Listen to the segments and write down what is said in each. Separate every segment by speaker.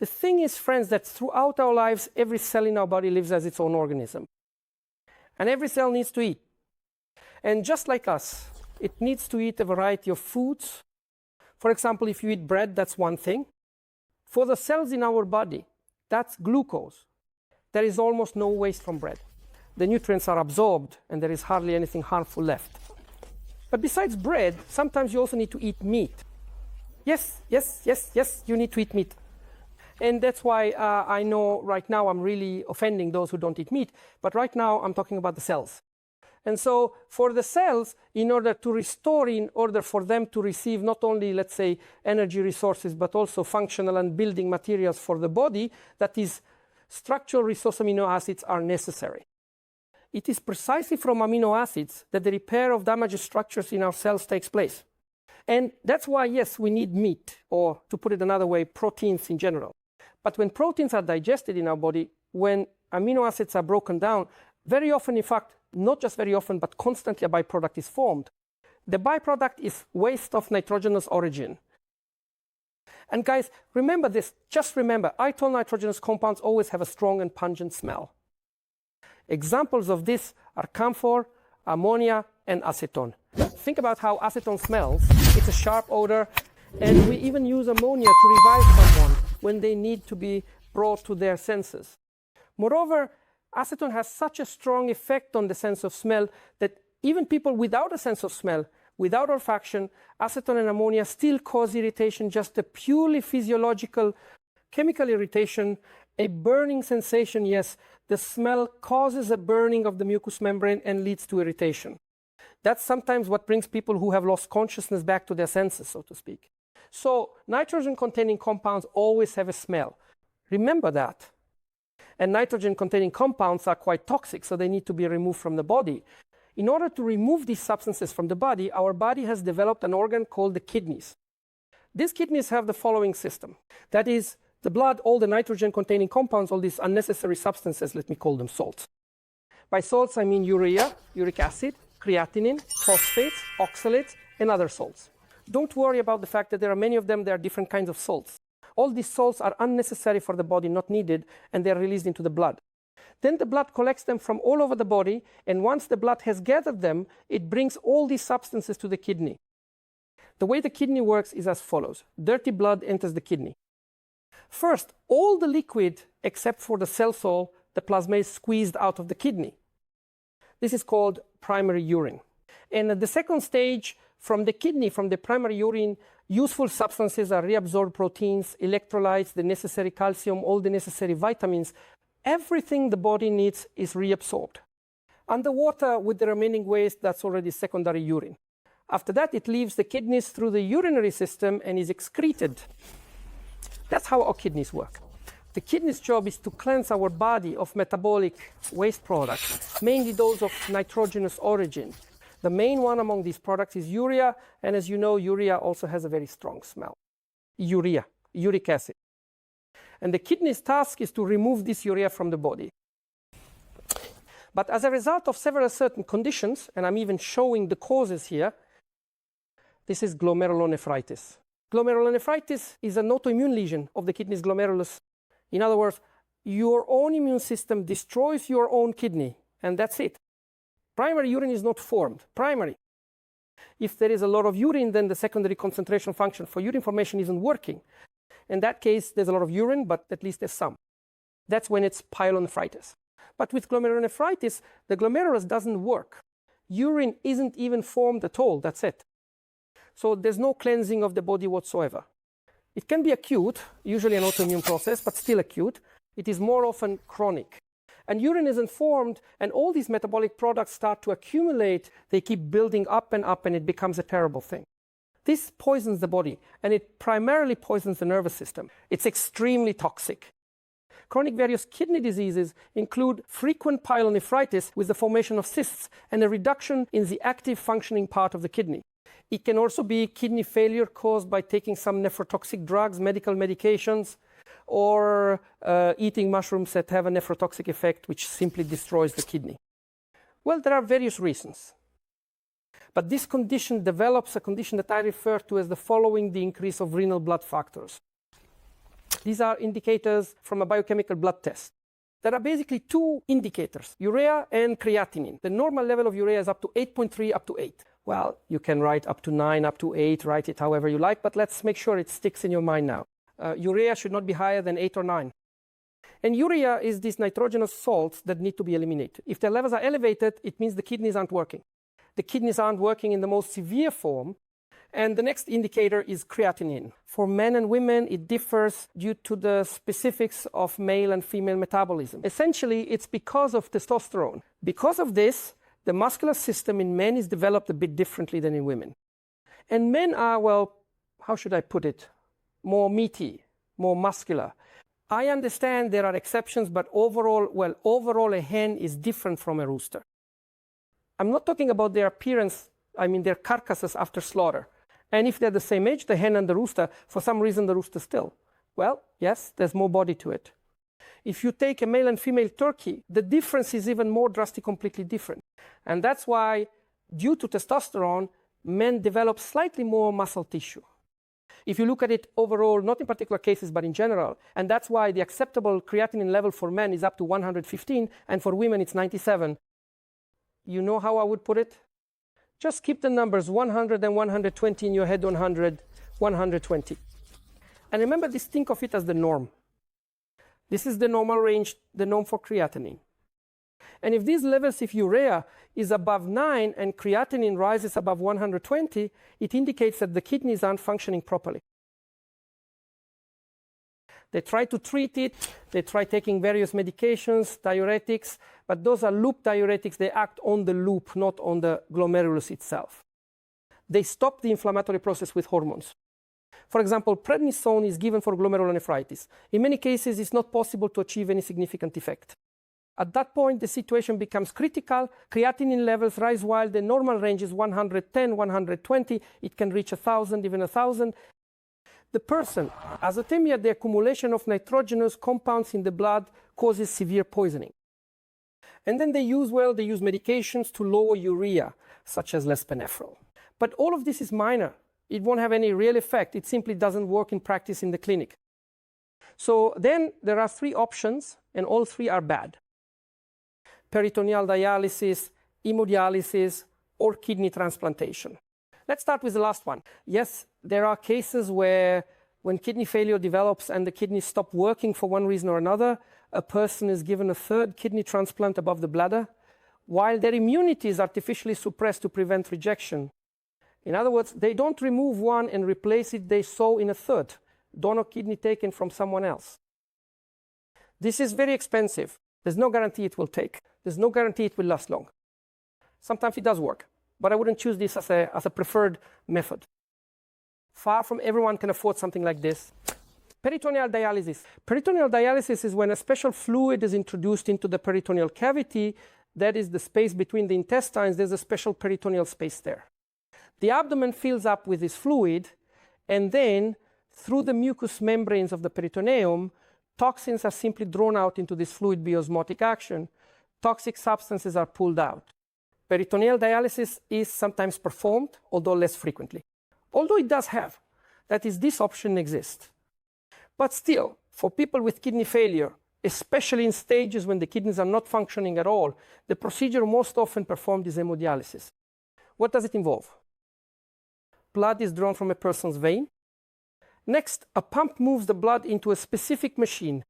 Speaker 1: The thing is, friends, that throughout our lives, every cell in our body lives as its own organism. And every cell needs to eat. And just like us, it needs to eat a variety of foods. For example, if you eat bread, that's one thing. For the cells in our body, that's glucose. There is almost no waste from bread. The nutrients are absorbed, and there is hardly anything harmful left. But besides bread, sometimes you also need to eat meat. Yes, you need to eat meat. And that's why I know right now I'm really offending those who don't eat meat. But right now I'm talking about the cells. And so for the cells, in order to restore, in order for them to receive not only, let's say, energy resources, but also functional and building materials for the body, that is, structural resource amino acids are necessary. It is precisely from amino acids that the repair of damaged structures in our cells takes place. And that's why, yes, we need meat, or to put it another way, proteins in general. But when proteins are digested in our body, when amino acids are broken down, very often, in fact, not just very often, but constantly a byproduct is formed. The byproduct is waste of nitrogenous origin. And guys, remember this, just remember, aryl nitrogenous compounds always have a strong and pungent smell. Examples of this are camphor, ammonia, and acetone. Think about how acetone smells. It's a sharp odor, and we even use ammonia to revive someone when they need to be brought to their senses. Moreover, acetone has such a strong effect on the sense of smell that even people without a sense of smell, without olfaction, acetone and ammonia still cause irritation, just a purely physiological chemical irritation, a burning sensation. Yes, the smell causes a burning of the mucous membrane and leads to irritation. That's sometimes what brings people who have lost consciousness back to their senses, so to speak. So nitrogen-containing compounds always have a smell. Remember that. And nitrogen-containing compounds are quite toxic, so they need to be removed from the body. In order to remove these substances from the body, our body has developed an organ called the kidneys. These kidneys have the following system. That is, the blood, all the nitrogen-containing compounds, all these unnecessary substances, let me call them salts. By salts, I mean urea, uric acid, creatinine, phosphates, oxalates, and other salts. Don't worry about the fact that there are many of them, there are different kinds of salts. All these salts are unnecessary for the body, not needed, and they're released into the blood. Then the blood collects them from all over the body, and once the blood has gathered them, it brings all these substances to the kidney. The way the kidney works is as follows. Dirty blood enters the kidney. First, all the liquid, except for the cell soul, the plasma is squeezed out of the kidney. This is called primary urine. And at the second stage, from the kidney, from the primary urine, useful substances are reabsorbed proteins, electrolytes, the necessary calcium, all the necessary vitamins. Everything the body needs is reabsorbed. Underwater, with the remaining waste, that's already secondary urine. After that, it leaves the kidneys through the urinary system and is excreted. That's how our kidneys work. The kidney's job is to cleanse our body of metabolic waste products, mainly those of nitrogenous origin. The main one among these products is urea, and as you know, urea also has a very strong smell. Urea, uric acid. And the kidney's task is to remove this urea from the body. But as a result of several certain conditions, and I'm even showing the causes here, this is glomerulonephritis. Glomerulonephritis is an autoimmune lesion of the kidney's glomerulus. In other words, your own immune system destroys your own kidney, and that's it. Primary urine is not formed. Primary. If there is a lot of urine, then the secondary concentration function for urine formation isn't working. In that case, there's a lot of urine, but at least there's some. That's when it's pyelonephritis. But with glomerulonephritis, the glomerulus doesn't work. Urine isn't even formed at all. That's it. So there's no cleansing of the body whatsoever. It can be acute, usually an autoimmune process, but still acute. It is more often chronic. And urine isn't formed, and all these metabolic products start to accumulate. They keep building up, and it becomes a terrible thing. This poisons the body, and it primarily poisons the nervous system. It's extremely toxic. Chronic various kidney diseases include frequent pyelonephritis with the formation of cysts and a reduction in the active functioning part of the kidney. It can also be kidney failure caused by taking some nephrotoxic drugs, medical medications, or eating mushrooms that have a nephrotoxic effect, which simply destroys the kidney. Well, there are various reasons. But this condition develops a condition that I refer to as the following: the increase of renal blood factors. These are indicators from a biochemical blood test. There are basically two indicators, urea and creatinine. The normal level of urea is up to 8.3, up to 8. Well, you can write up to 9, up to 8, write it however you like, but let's make sure it sticks in your mind now. Urea should not be higher than 8 or 9. And urea is these nitrogenous salts that need to be eliminated. If their levels are elevated, it means the kidneys aren't working. The kidneys aren't working in the most severe form. And the next indicator is creatinine. For men and women, it differs due to the specifics of male and female metabolism. Essentially, it's because of testosterone. Because of this, the muscular system in men is developed a bit differently than in women. And men are, well, how should I put it, more meaty, more muscular. I understand there are exceptions, but overall a hen is different from a rooster. I'm not talking about their appearance, I mean their carcasses after slaughter. And if they're the same age, the hen and the rooster, for some reason the rooster still. Well, yes, there's more body to it. If you take a male and female turkey, the difference is even more drastic, completely different. And that's why, due to testosterone, men develop slightly more muscle tissue. If you look at it overall, not in particular cases, but in general, and that's why the acceptable creatinine level for men is up to 115, and for women it's 97. You know how I would put it? Just keep the numbers 100 and 120 in your head, 100, 120. And remember this, think of it as the norm. This is the normal range, the norm for creatinine. And if these levels, if urea is above 9 and creatinine rises above 120, it indicates that the kidneys aren't functioning properly. They try to treat it, they try taking various medications, diuretics, but those are loop diuretics. They act on the loop, not on the glomerulus itself. They stop the inflammatory process with hormones. For example, prednisone is given for glomerulonephritis. In many cases, it's not possible to achieve any significant effect. At that point, the situation becomes critical. Creatinine levels rise while the normal range is 110, 120. It can reach 1,000, even 1,000. The person, azotemia, the accumulation of nitrogenous compounds in the blood causes severe poisoning. And then they use medications to lower urea, such as lespeneferol. But all of this is minor. It won't have any real effect. It simply doesn't work in practice in the clinic. So then there are three options, and all three are bad. Peritoneal dialysis, hemodialysis, or kidney transplantation. Let's start with the last one. Yes, there are cases where when kidney failure develops and the kidneys stop working for one reason or another, a person is given a third kidney transplant above the bladder, while their immunity is artificially suppressed to prevent rejection. In other words, they don't remove one and replace it, they sew in a third, donor kidney taken from someone else. This is very expensive. There's no guarantee it will take. There's no guarantee it will last long. Sometimes it does work, but I wouldn't choose this as a preferred method. Far from everyone can afford something like this. Peritoneal dialysis. Peritoneal dialysis is when a special fluid is introduced into the peritoneal cavity. That is the space between the intestines. There's a special peritoneal space there. The abdomen fills up with this fluid, and then through the mucous membranes of the peritoneum, toxins are simply drawn out into this fluid by osmotic action. Toxic substances are pulled out. Peritoneal dialysis is sometimes performed, although less frequently. Although it does have, that is, this option exists. But still, for people with kidney failure, especially in stages when the kidneys are not functioning at all, the procedure most often performed is hemodialysis. What does it involve? Blood is drawn from a person's vein. Next, a pump moves the blood into a specific machine.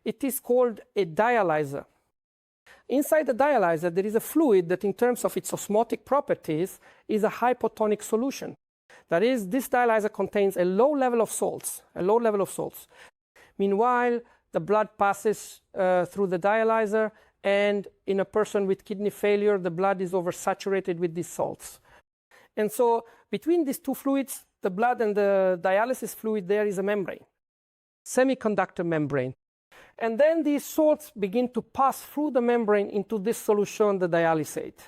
Speaker 1: It is called a dialyzer. Inside the dialyzer, there is a fluid that, in terms of its osmotic properties, is a hypotonic solution. That is, this dialyzer contains a low level of salts, Meanwhile, the blood passes through the dialyzer, and in a person with kidney failure, the blood is oversaturated with these salts. And so, between these two fluids, the blood and the dialysis fluid, there is a membrane, semiconductor membrane. And then these salts begin to pass through the membrane into this solution, the dialysate.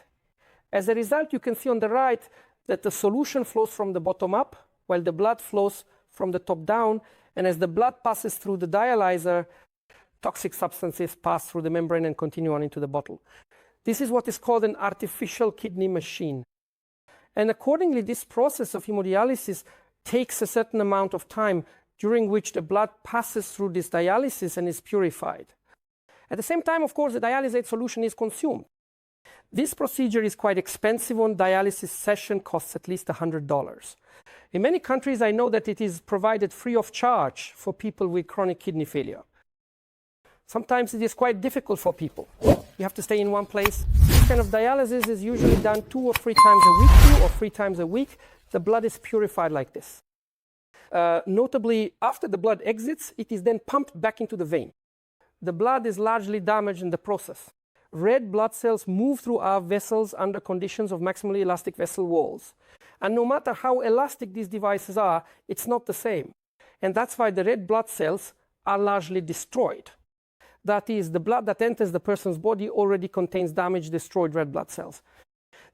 Speaker 1: As a result, you can see on the right that the solution flows from the bottom up, while the blood flows from the top down. And as the blood passes through the dialyzer, toxic substances pass through the membrane and continue on into the bottle. This is what is called an artificial kidney machine. And accordingly, this process of hemodialysis takes a certain amount of time during which the blood passes through this dialysis and is purified. At the same time, of course, the dialysate solution is consumed. This procedure is quite expensive. One dialysis session costs at least $100. In many countries, I know that it is provided free of charge for people with chronic kidney failure. Sometimes it is quite difficult for people. You have to stay in one place. This kind of dialysis is usually done 2 or 3 times a week, 2 or 3 times a week. The blood is purified like this. Notably, after the blood exits, it is then pumped back into the vein. The blood is largely damaged in the process. Red blood cells move through our vessels under conditions of maximally elastic vessel walls. And no matter how elastic these devices are, it's not the same. And that's why the red blood cells are largely destroyed. That is, the blood that enters the person's body already contains damaged, destroyed red blood cells.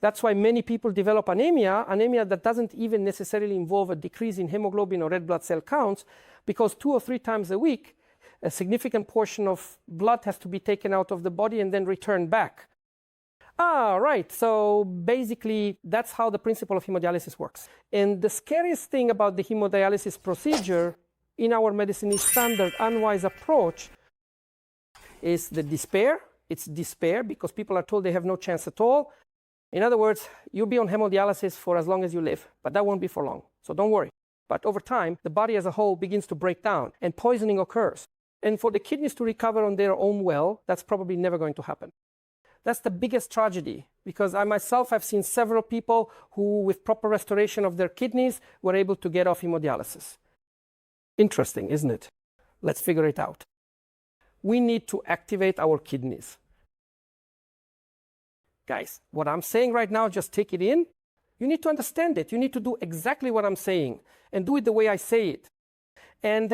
Speaker 1: That's why many people develop anemia that doesn't even necessarily involve a decrease in hemoglobin or red blood cell counts, because 2 or 3 times a week, a significant portion of blood has to be taken out of the body and then returned back. Right. So basically, that's how the principle of hemodialysis works. And the scariest thing about the hemodialysis procedure in our medicine is standard unwise approach is the despair. It's despair because people are told they have no chance at all. In other words, you'll be on hemodialysis for as long as you live, but that won't be for long. So don't worry. But over time, the body as a whole begins to break down and poisoning occurs. And for the kidneys to recover on their own well, that's probably never going to happen. That's the biggest tragedy, because I myself have seen several people who, with proper restoration of their kidneys, were able to get off hemodialysis. Interesting, isn't it? Let's figure it out. We need to activate our kidneys. Guys, what I'm saying right now, just take it in. You need to understand it. You need to do exactly what I'm saying and do it the way I say it. And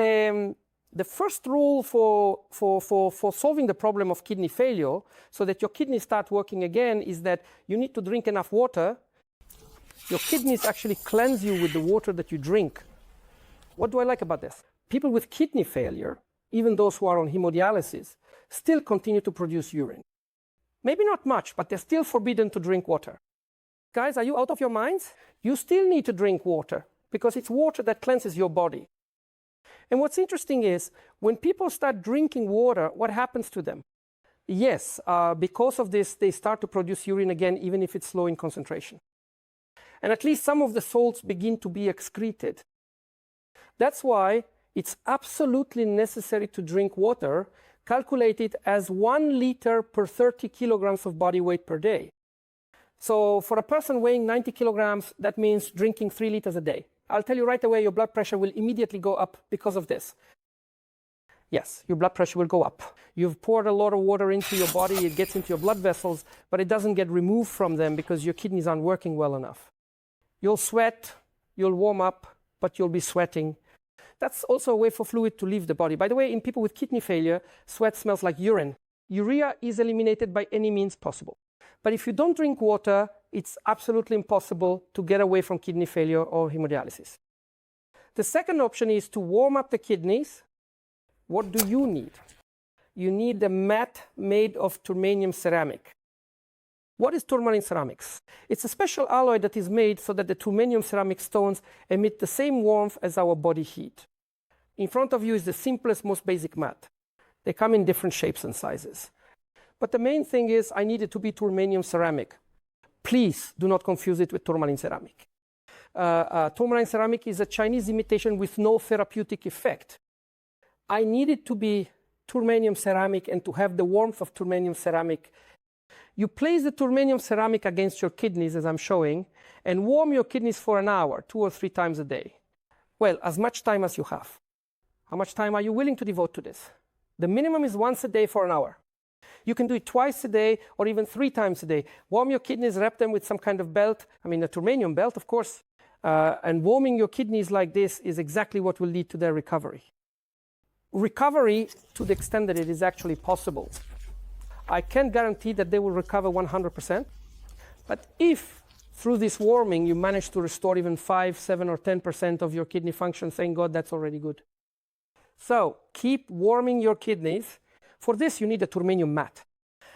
Speaker 1: the first rule for solving the problem of kidney failure so that your kidneys start working again is that you need to drink enough water. Your kidneys actually cleanse you with the water that you drink. What do I like about this? People with kidney failure, even those who are on hemodialysis, still continue to produce urine. Maybe not much, but they're still forbidden to drink water. Guys, are you out of your minds? You still need to drink water because it's water that cleanses your body. And what's interesting is when people start drinking water, what happens to them? Yes, because of this, they start to produce urine again, even if it's low in concentration. And at least some of the salts begin to be excreted. That's why it's absolutely necessary to drink water, calculated as 1 liter per 30 kilograms of body weight per day. So for a person weighing 90 kilograms, that means drinking 3 liters a day. I'll tell you right away, your blood pressure will immediately go up because of this. Yes, your blood pressure will go up. You've poured a lot of water into your body, it gets into your blood vessels, but it doesn't get removed from them because your kidneys aren't working well enough. You'll sweat, you'll warm up, but you'll be sweating. That's also a way for fluid to leave the body. By the way, in people with kidney failure, sweat smells like urine. Urea is eliminated by any means possible. But if you don't drink water, it's absolutely impossible to get away from kidney failure or hemodialysis. The second option is to warm up the kidneys. What do you need? You need a mat made of turmanium ceramic. What is tourmaline ceramics? It's a special alloy that is made so that the turmanium ceramic stones emit the same warmth as our body heat. In front of you is the simplest, most basic mat. They come in different shapes and sizes. But the main thing is I need it to be turmanium ceramic. Please do not confuse it with tourmaline ceramic. Tourmaline ceramic is a Chinese imitation with no therapeutic effect. I need it to be turmanium ceramic and to have the warmth of turmanium ceramic. You place the turmanium ceramic against your kidneys, as I'm showing, and warm your kidneys for an hour, 2 or 3 times a day. Well, as much time as you have. How much time are you willing to devote to this? The minimum is once a day for an hour. You can do it twice a day or even 3 times a day. Warm your kidneys, wrap them with some kind of belt. I mean, a turmanium belt, of course. And warming your kidneys like this is exactly what will lead to their recovery. Recovery, to the extent that it is actually possible. I can't guarantee that they will recover 100%. But if through this warming you manage to restore even 5, 7, or 10% of your kidney function, thank God, that's already good. So keep warming your kidneys. For this, you need a turmanium mat.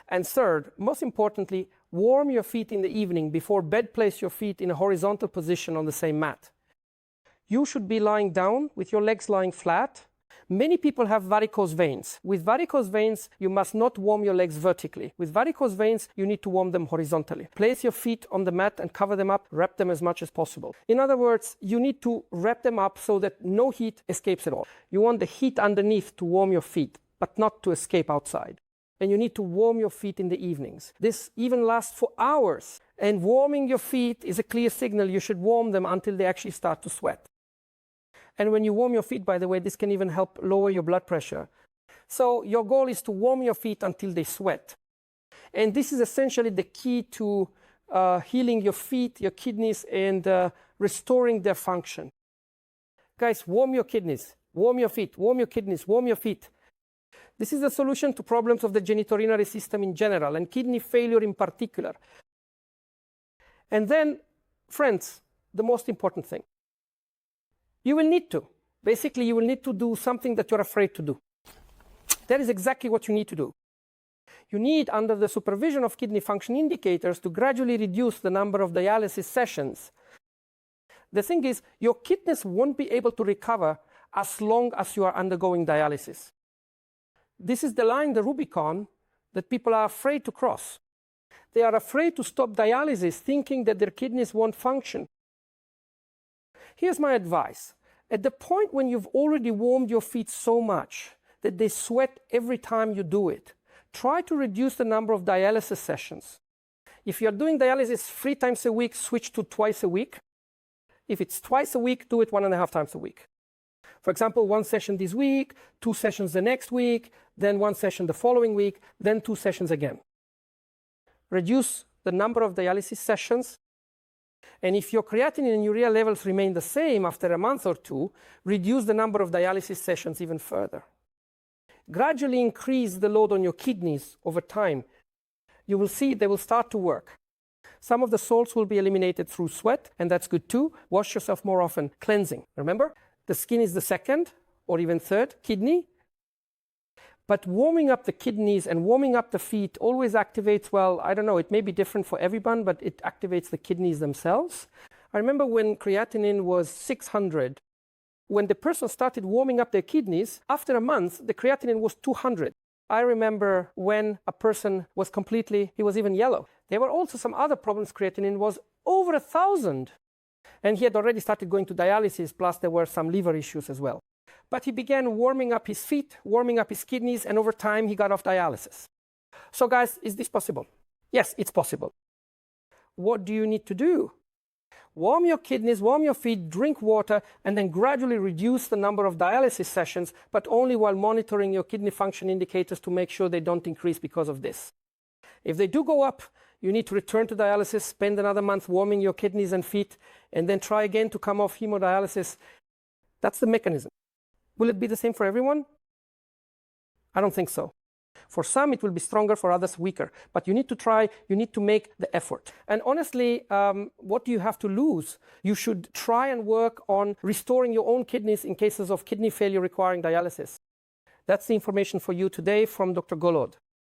Speaker 1: And third, most importantly, warm your feet in the evening. Before bed, place your feet in a horizontal position on the same mat. you should be lying down with your legs lying flat. Many people have varicose veins. With varicose veins, you must not warm your legs vertically. With varicose veins, you need to warm them horizontally. Place your feet on the mat and cover them up, wrap them as much as possible. In other words, you need to wrap them up so that no heat escapes at all. You want the heat underneath to warm your feet, but not to escape outside. And you need to warm your feet in the evenings. This even lasts for hours. And warming your feet is a clear signal you should warm them until they actually start to sweat. And when you warm your feet, by the way, this can even help lower your blood pressure. So your goal is to warm your feet until they sweat. And this is essentially the key to healing your feet, your kidneys, and restoring their function. Guys, warm your kidneys, warm your feet, warm your kidneys, warm your feet. This is a solution to problems of the genitourinary system in general and kidney failure in particular. And then, friends, the most important thing. You will need to. Basically, you will need to do something that you're afraid to do. That is exactly what you need to do. You need, under the supervision of kidney function indicators, to gradually reduce the number of dialysis sessions. The thing is, your kidneys won't be able to recover as long as you are undergoing dialysis. This is the line, the Rubicon, that people are afraid to cross. They are afraid to stop dialysis, thinking that their kidneys won't function. Here's my advice. At the point when you've already warmed your feet so much that they sweat every time you do it, try to reduce the number of dialysis sessions. If you're doing dialysis 3 times a week, switch to twice a week. If it's twice a week, do it 1.5 times a week. For example, 1 session this week, 2 sessions the next week, then 1 session the following week, then 2 sessions again. Reduce the number of dialysis sessions. And if your creatinine and urea levels remain the same after a month or 2, reduce the number of dialysis sessions even further. Gradually increase the load on your kidneys over time. You will see they will start to work. Some of the salts will be eliminated through sweat, and that's good too. Wash yourself more often. Cleansing. Remember, the skin is the second or even third kidney. But warming up the kidneys and warming up the feet always activates, well, I don't know, it may be different for everyone, but it activates the kidneys themselves. I remember when creatinine was 600, when the person started warming up their kidneys, after a month, the creatinine was 200. I remember when a person was he was even yellow. There were also some other problems. Creatinine was over 1,000. And he had already started going to dialysis, plus there were some liver issues as well. But he began warming up his feet, warming up his kidneys, and over time he got off dialysis. So guys, is this possible? Yes, it's possible. What do you need to do? Warm your kidneys, warm your feet, drink water, and then gradually reduce the number of dialysis sessions, but only while monitoring your kidney function indicators to make sure they don't increase because of this. If they do go up, you need to return to dialysis, spend another month warming your kidneys and feet, and then try again to come off hemodialysis. That's the mechanism. Will it be the same for everyone? I don't think so. For some, it will be stronger, for others, weaker. But you need to try, you need to make the effort. And honestly, what do you have to lose? You should try and work on restoring your own kidneys in cases of kidney failure requiring dialysis. That's the information for you today from Dr. Golod.